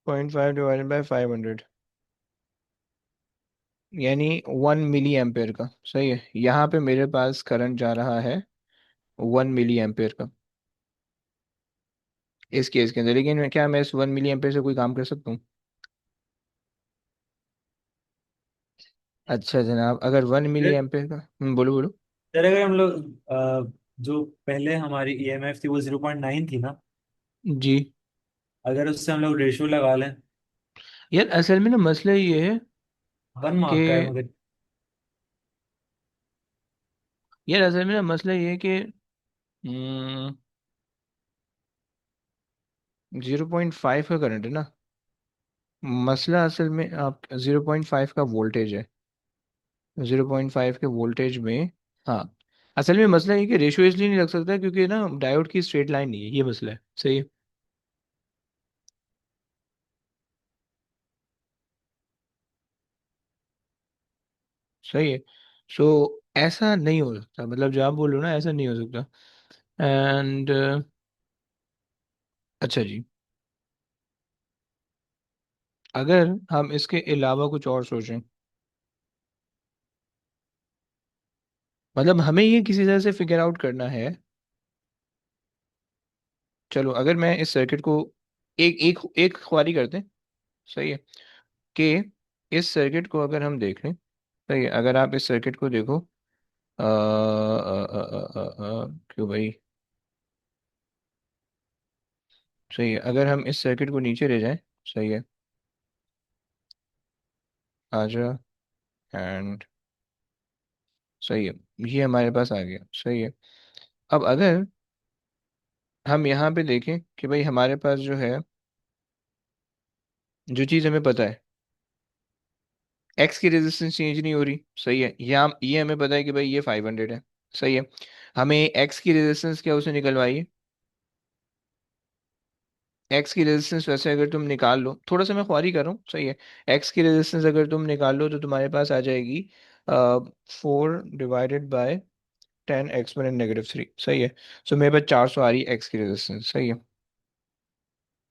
A: 0.5 डिवाइडेड बाई 500, यानी 1 मिली एम्पेयर का, सही है, यहाँ पे मेरे पास करंट जा रहा है 1 मिली एम्पेयर का इस केस के अंदर, लेकिन क्या मैं इस 1 मिली एम्पेयर से कोई काम कर सकता हूँ? अच्छा जनाब, अगर 1 मिली एम्पेयर का, बोलो बोलो।
D: सर अगर हम लोग जो पहले हमारी ईएमएफ थी वो 0.9 थी ना,
A: जी,
D: अगर उससे हम लोग रेशियो लगा लें,
A: यार असल में ना मसला ये है
D: 1 मार्क का है
A: कि,
D: मगर।
A: यार असल में ना मसला ये है कि 0.5 का करंट है ना, मसला असल में आप 0.5 का वोल्टेज है, 0.5 के वोल्टेज में। हाँ, असल में मसला ये कि रेशियो इसलिए नहीं लग सकता क्योंकि ना डायोड की स्ट्रेट लाइन नहीं है, ये मसला है। सही है। सही है। सो ऐसा नहीं हो सकता, मतलब जो आप बोल रहे हो ना, ऐसा नहीं हो सकता। एंड अच्छा जी, अगर हम इसके अलावा कुछ और सोचें, मतलब हमें ये किसी तरह से फिगर आउट करना है। चलो अगर मैं इस सर्किट को एक एक एक ख्वारी करते हैं। सही है। कि इस सर्किट को अगर हम देख लें, सही है, अगर आप इस सर्किट को देखो, क्यों भाई। सही है, अगर हम इस सर्किट को नीचे ले जाएं। सही है। आजा। एंड सही है, ये हमारे पास आ गया। सही है। अब अगर हम यहाँ पे देखें कि भाई हमारे पास जो है, जो चीज़ हमें पता है, एक्स की रेजिस्टेंस चेंज नहीं हो रही। सही है। यहाँ ये हमें पता है कि भाई ये 500 है। सही है। हमें एक्स की रेजिस्टेंस क्या उसे निकलवाइए। एक्स की रेजिस्टेंस वैसे अगर तुम निकाल लो, थोड़ा सा मैं ख्वारी कर रहा हूँ। सही है। एक्स की रेजिस्टेंस अगर तुम निकाल लो तो तुम्हारे पास आ जाएगी 4/10⁻³ सही है। सो मेरे पास 400 आ रही है एक्स की रेजिस्टेंस। सही है।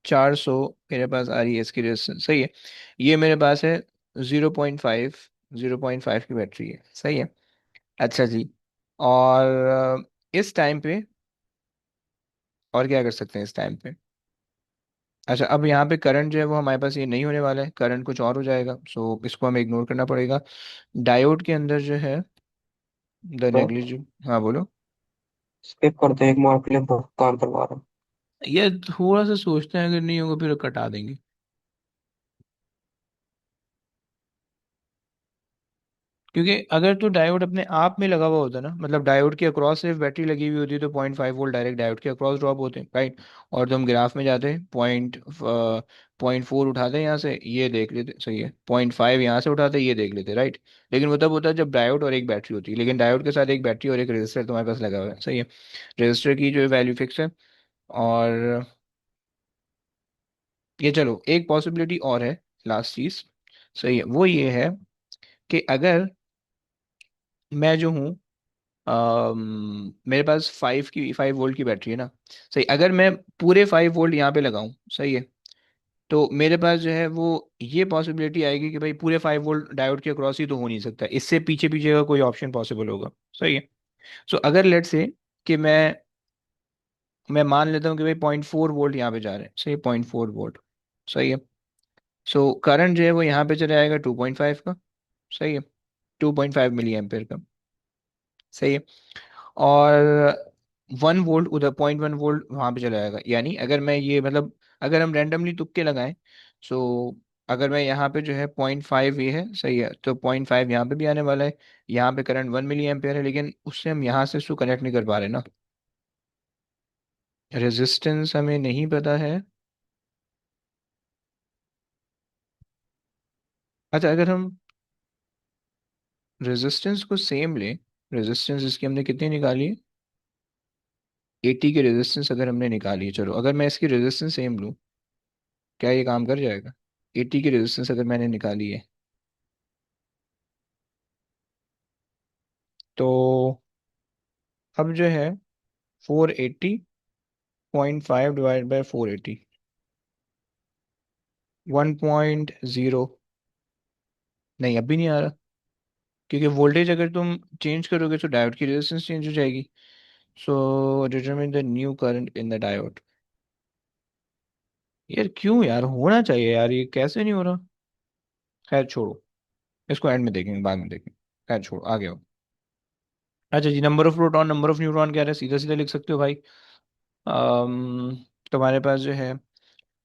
A: 400 मेरे पास आ रही है इसकी रेजिस्टेंस। सही है। ये मेरे पास है 0.5, 0.5 की बैटरी है। सही है। अच्छा जी। और इस टाइम पे और क्या कर सकते हैं इस टाइम पे। अच्छा, अब यहाँ पे करंट जो है वो हमारे पास ये नहीं होने वाला है, करंट कुछ और हो जाएगा, सो इसको हमें इग्नोर करना पड़ेगा। डायोड के अंदर जो है द
B: सर
A: नेग्लिजिबल, हाँ बोलो।
B: स्किप करते हैं, एक मार्क के लिए भुगतान करवा रहा हूँ।
A: ये थोड़ा सा सोचते हैं, अगर नहीं होगा फिर कटा देंगे। क्योंकि अगर तो डायोड अपने आप में लगा हुआ होता ना, मतलब डायोड के अक्रॉस सिर्फ बैटरी लगी हुई होती तो 0.5 वोल्ट डायरेक्ट डायोड के अक्रॉस ड्रॉप होते हैं, राइट। और तुम ग्राफ में जाते हैं, 0.4 उठाते हैं यहाँ से, ये देख लेते। सही है। 0.5 यहाँ से उठाते ये देख लेते, राइट। लेकिन वो तब होता है जब डायोड और एक बैटरी होती है, लेकिन डायोड के साथ एक बैटरी और एक रजिस्टर तुम्हारे पास लगा हुआ है। सही है। रजिस्टर की जो वैल्यू फिक्स है। और ये चलो एक पॉसिबिलिटी और है, लास्ट चीज। सही है, वो ये है कि अगर मैं जो हूँ, मेरे पास 5 वोल्ट की बैटरी है ना। सही, अगर मैं पूरे 5 वोल्ट यहाँ पे लगाऊं, सही है, तो मेरे पास जो है वो ये पॉसिबिलिटी आएगी कि भाई पूरे 5 वोल्ट डायोड के अक्रॉस ही तो हो नहीं सकता, इससे पीछे पीछे का कोई ऑप्शन पॉसिबल होगा। सही है। सो अगर लेट से कि मैं मान लेता हूँ कि भाई 0.4 वोल्ट यहाँ पे जा रहे हैं। सही, 0.4 वोल्ट। सही है। सो करंट जो है वो यहाँ पे चले आएगा 2.5 का। सही है। 2.5 मिली एम्पेयर का। सही है। और 1 वोल्ट उधर, 0.1 वोल्ट वहां पे चला जाएगा। यानी अगर मैं ये मतलब, अगर हम रैंडमली तुक्के लगाएं, सो अगर मैं यहाँ पे जो है 0.5 ये है। सही है, तो 0.5 यहाँ पे भी आने वाला है। यहाँ पे करंट 1 मिली एम्पेयर है, लेकिन उससे हम यहाँ से उसको कनेक्ट नहीं कर पा रहे ना। रेजिस्टेंस हमें नहीं पता है। अच्छा, अगर हम रेजिस्टेंस को सेम लें, रेजिस्टेंस इसकी हमने कितनी निकाली है, 80 की रेजिस्टेंस अगर हमने निकाली है, चलो अगर मैं इसकी रेजिस्टेंस सेम लूँ, क्या ये काम कर जाएगा। 80 की रेजिस्टेंस अगर मैंने निकाली है, तो अब जो है 480.5 डिवाइड बाय 480, 1.0। नहीं, अब भी नहीं आ रहा, क्योंकि वोल्टेज अगर तुम चेंज करोगे तो डायोड की रेजिस्टेंस चेंज हो जाएगी। So determine the new current in the diode. यार क्यों यार, होना चाहिए यार, ये कैसे नहीं हो रहा। खैर छोड़ो, इसको एंड में देखेंगे, बाद में देखेंगे। खैर छोड़ो, आगे आओ। अच्छा जी, number of proton number of neutron क्या है, सीधा सीधा लिख सकते हो भाई। तुम्हारे पास जो है,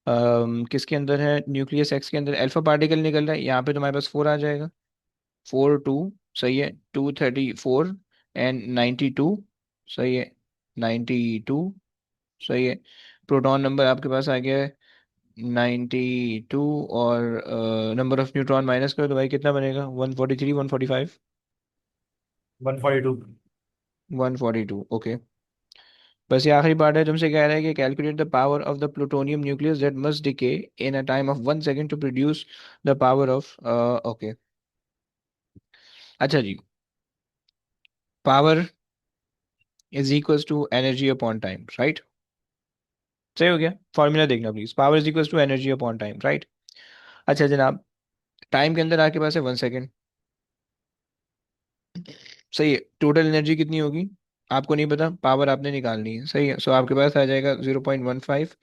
A: किसके अंदर है, न्यूक्लियस एक्स के अंदर अल्फा पार्टिकल निकल रहा है, यहाँ पे तुम्हारे पास 4 आ जाएगा। 4 2। सही है। 234 एंड 92। सही है। 92। सही है। प्रोटॉन नंबर आपके पास आ गया है 92, और नंबर ऑफ न्यूट्रॉन माइनस करो तो भाई कितना बनेगा? 143, 145,
D: 142।
A: 142। ओके, बस ये आखिरी पार्ट है। तुमसे कह रहा है कि calculate the power of the plutonium nucleus that must decay in a time of 1 second to produce the power of, okay. अच्छा जी, power is equals to energy upon time, right? सही हो गया? फॉर्मूला देखना please, power is equals to energy upon time, right? अच्छा जनाब, time के अंदर आपके पास है 1 सेकेंड, सही है। टोटल एनर्जी कितनी होगी आपको नहीं पता, पावर आपने निकालनी है, सही है। सो आपके पास आ जाएगा 0.15।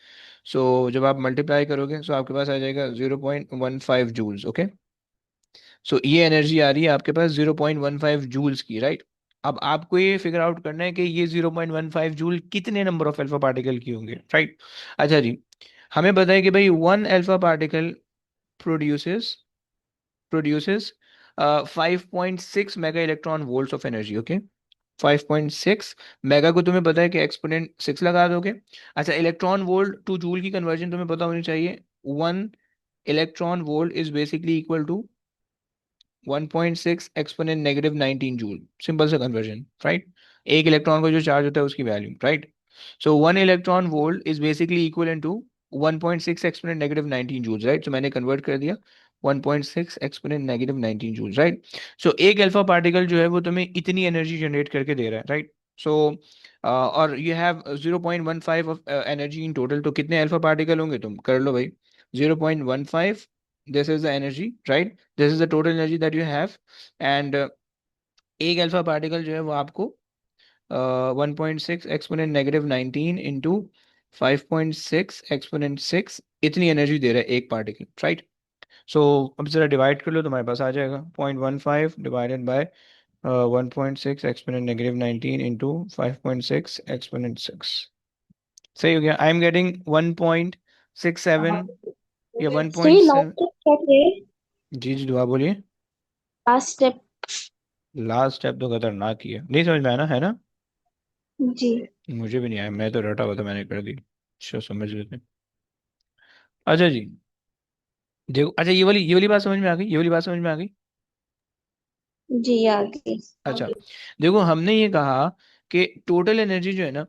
A: सो जब आप मल्टीप्लाई करोगे सो आपके पास आ जाएगा 0.15 जूल्स, ओके। सो ये एनर्जी आ रही है आपके पास 0.15 जूल्स की, राइट? अब आपको ये फिगर आउट करना है कि ये 0.15 जूल कितने नंबर ऑफ अल्फा पार्टिकल की होंगे, राइट? अच्छा जी, हमें पता है कि भाई 1 alpha particle produces produces 5.6 mega electron volts of energy, okay. 5.6 mega को तुम्हें पता है कि एक्सपोनेंट 6 लगा दोगे। अच्छा, इलेक्ट्रॉन वोल्ट टू जूल की कन्वर्जन तुम्हें पता होनी चाहिए। 1 electron volt is basically equal to 1.6 exponent -19 joule, simple सा कन्वर्जन, राइट? एक इलेक्ट्रॉन को जो चार्ज होता है उसकी value, right? So 1 electron volt is basically equal to 1.6 exponent -19 joule, right? तो मैंने कन्वर्ट कर दिया 1.6 एक्सपोनेंट -19 जूल, राइट? सो एक अल्फा पार्टिकल जो है वो तुम्हें इतनी एनर्जी जनरेट करके दे रहा है, राइट? सो और you have 0.15 of energy in total, तो कितने अल्फा पार्टिकल होंगे तुम कर लो भाई। 0.15, this is the energy, right? This is the total energy that you have. And एक अल्फा पार्टिकल जो है वो आपको 1.6 एक्सपोनेंट -19 इंटू 5.6 एक्सपोनेंट 6 इतनी एनर्जी दे रहा है एक पार्टिकल, राइट? सो अब जरा डिवाइड कर लो, तुम्हारे पास आ जाएगा 0.15 divided by 1.6 exponent -19 into 5.6 exponent 6। सही हो गया? आई एम गेटिंग 1.67 या
C: सही,
A: 1.7।
C: लास्ट स्टेप क्या है?
A: जी जी, दुआ बोलिए।
C: Last step.
A: लास्ट स्टेप तो खतरनाक ही है, नहीं समझ में आया ना, है ना?
C: जी।
A: मुझे भी नहीं आया, मैं तो रटा हुआ था, मैंने कर दी। अच्छा, समझ लेते हैं। अच्छा जी, देखो, अच्छा ये वाली बात समझ में आ गई, ये वाली बात समझ में आ गई।
C: जी, आगे।
A: अच्छा, देखो हमने ये कहा कि टोटल एनर्जी जो है ना,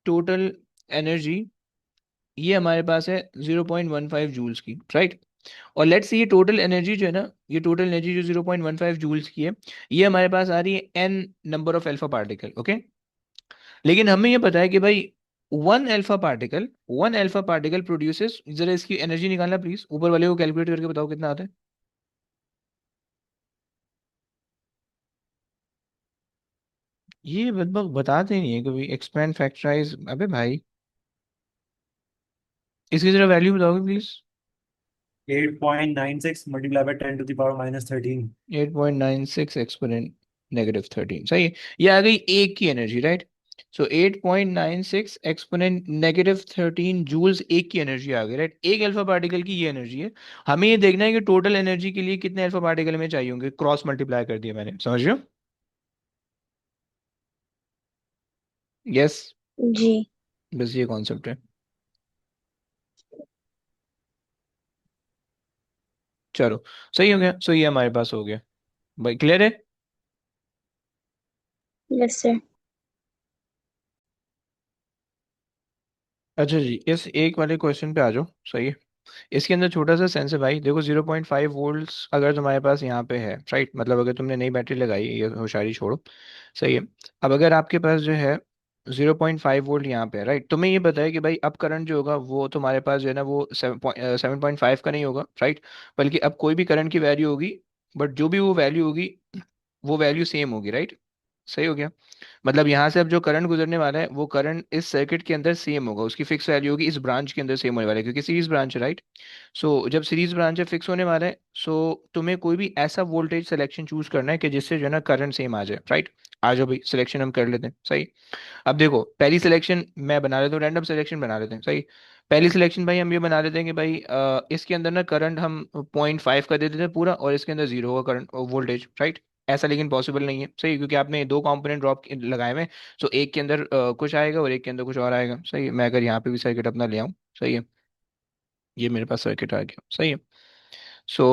A: टोटल एनर्जी ये हमारे पास है 0.15 जूल्स की, राइट? और लेट्स से ये टोटल एनर्जी जो है ना, ये टोटल एनर्जी जो 0.15 जूल्स की है, ये हमारे पास आ रही है n number of alpha particle, okay. लेकिन हमें ये पता है कि भाई वन अल्फा पार्टिकल प्रोड्यूसेस, जरा इसकी एनर्जी निकालना प्लीज, ऊपर वाले को कैलकुलेट करके बताओ कितना आता है। ये बताते नहीं है कभी, एक्सपेंड फैक्टराइज, अबे भाई इसकी जरा वैल्यू बताओगे प्लीज।
D: 8.96 multiply by 10⁻−13।
A: 8.96 एक्सपोनेंट -13, सही है। ये आ गई एक की एनर्जी, राइट? सो 8.96 एक्सपोनेंट -13 जूल्स एक की एनर्जी आ गई, राइट? एक अल्फा पार्टिकल की ये एनर्जी है। हमें ये देखना है कि टोटल एनर्जी के लिए कितने अल्फा पार्टिकल में चाहिए होंगे, क्रॉस मल्टीप्लाई कर दिया मैंने, समझ रहे हो? यस,
C: जी।
A: बस ये कॉन्सेप्ट है। चलो, सही हो गया। सो ये हमारे पास हो गया भाई, क्लियर है?
C: Yes sir.
A: अच्छा जी, इस एक वाले क्वेश्चन पे आ जाओ, सही है। इसके अंदर छोटा सा सेंस है भाई, देखो 0.5 वोल्ट्स अगर तुम्हारे पास यहाँ पे है, राइट? मतलब अगर तुमने नई बैटरी लगाई, ये होशियारी छोड़ो, सही है। अब अगर आपके पास जो है 0.5 वोल्ट यहाँ पे है, राइट? तुम्हें ये पता है कि भाई अब करंट जो होगा वो तुम्हारे पास जो है ना वो 7.5 का नहीं होगा, राइट? बल्कि अब कोई भी करंट की वैल्यू होगी, बट जो भी वो वैल्यू होगी वो वैल्यू सेम होगी, राइट? सही हो गया? मतलब यहाँ से अब जो करंट गुजरने वाला है वो करंट इस सर्किट के अंदर सेम होगा, उसकी फिक्स वैल्यू होगी इस ब्रांच के अंदर सेम होने वाला है, क्योंकि सीरीज ब्रांच है, राइट? सो जब सीरीज ब्रांच है, फिक्स होने वाला है। सो तुम्हें कोई भी ऐसा वोल्टेज सिलेक्शन चूज करना है कि जिससे जो है ना करंट सेम आ जाए, राइट? आ जाओ भाई, सिलेक्शन हम कर लेते हैं, सही। अब देखो, पहली सिलेक्शन मैं बना लेता हूँ, रैंडम सिलेक्शन बना लेते हैं, सही। पहली सिलेक्शन भाई हम ये बना लेते हैं कि भाई इसके अंदर ना करंट हम 0.5 का दे देते हैं पूरा, और इसके अंदर जीरो होगा करंट वोल्टेज, राइट? ऐसा लेकिन पॉसिबल नहीं है, सही, क्योंकि आपने दो कंपोनेंट ड्रॉप लगाए हुए हैं। सो एक के अंदर कुछ आएगा और एक के अंदर कुछ और आएगा, सही है। मैं अगर यहाँ पे भी सर्किट अपना ले आऊँ, सही है। ये मेरे पास सर्किट आ गया, सही है। सो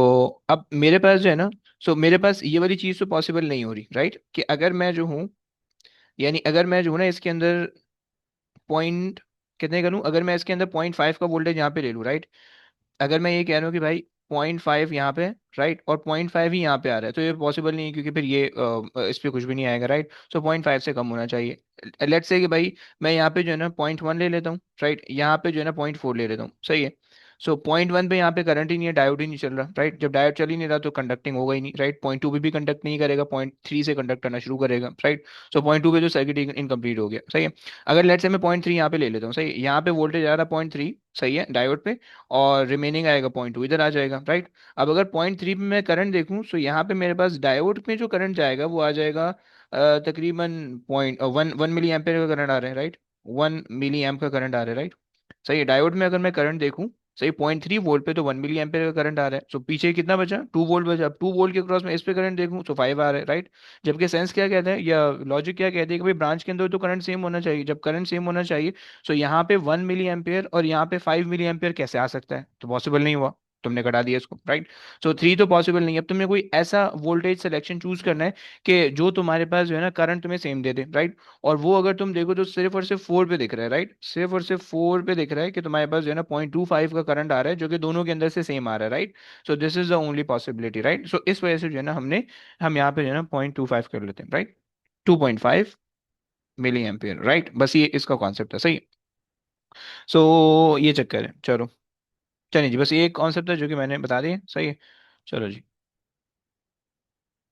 A: अब मेरे पास जो है ना, मेरे पास ये वाली चीज़ तो पॉसिबल नहीं हो रही, राइट, कि अगर मैं जो हूँ, यानी अगर मैं जो हूँ ना इसके अंदर पॉइंट कितने करूँ, अगर मैं इसके अंदर 0.5 का वोल्टेज यहाँ पे ले लूँ, राइट, अगर मैं ये कह रहा हूँ कि भाई 0.5 यहाँ पे, राइट, और 0.5 ही यहाँ पे आ रहा है, तो ये पॉसिबल नहीं है, क्योंकि फिर ये इस पे कुछ भी नहीं आएगा, राइट। 0.5 से कम होना चाहिए। लेट्स से कि भाई मैं यहाँ पे जो है ना 0.1 ले लेता हूँ, राइट, यहाँ पे जो है ना 0.4 ले लेता हूँ, सही है। 0.1 पे यहाँ पे करंट ही नहीं है, डायोड ही नहीं चल रहा, राइट, जब डायोड चल ही नहीं रहा तो कंडक्टिंग होगा ही नहीं, राइट। 0.2 पे भी कंडक्ट नहीं करेगा, 0.3 से कंडक्ट करना शुरू करेगा, राइट। 0.2 पे तो सर्किट इनकम्प्लीट हो गया, सही है। अगर लेट्स से मैं 0.3 यहाँ पे ले लेता हूँ, सही है, यहाँ पे वोल्टेज आ रहा है 0.3, सही है, डायोड पे, और रिमेनिंग आएगा 0.2 इधर आ जाएगा, राइट। अब अगर 0.3 पे मैं करंट देखूं, तो यहाँ पे मेरे पास डायोड में जो करंट जाएगा वो आ जाएगा तकरीबन point one one milli ampere का करंट आ रहा है, राइट। 1 मिली एम्प का करंट आ रहा है, राइट। सही है, डायोड में अगर मैं करंट देखूं, सही, 0.3 वोल्ट पे तो 1 मिली एम्पेयर का करंट आ रहा है, सो पीछे कितना बचा, 2 वोल्ट बचा। अब 2 वोल्ट के क्रॉस में इस पे करंट देखूं तो 5 आ रहा है, राइट। जबकि सेंस क्या कहता है, या लॉजिक क्या कहती है कि भाई ब्रांच के अंदर तो करंट सेम होना चाहिए, जब करंट सेम होना चाहिए, सो यहाँ पे 1 मिली एम्पेयर और यहाँ पे 5 मिली एम्पेयर कैसे आ सकता है, तो पॉसिबल नहीं हुआ, तुमने घटा दिया इसको, राइट। 3 तो पॉसिबल नहीं है। अब तुम्हें कोई ऐसा वोल्टेज सिलेक्शन चूज करना है कि जो तुम्हारे पास जो है ना करंट तुम्हें सेम दे दे, राइट। और वो अगर तुम देखो तो सिर्फ और सिर्फ 4 पे दिख रहा है, राइट, सिर्फ और सिर्फ 4 पे दिख रहा है कि तुम्हारे पास जो है ना 0.25 का करंट आ रहा है, जो कि दोनों के अंदर से सेम आ रहा है, right. So this is the only possibility, right. So इस वजह से जो है ना हम यहाँ पे जो है ना 0.25 कर लेते हैं, राइट। 2.5 मिली एम्पियर, राइट, बस ये इसका कॉन्सेप्ट है, सही। ये चक्कर है, चलो। चलिए जी, बस ये एक कॉन्सेप्ट है जो कि मैंने बता दिया, सही है। चलो जी।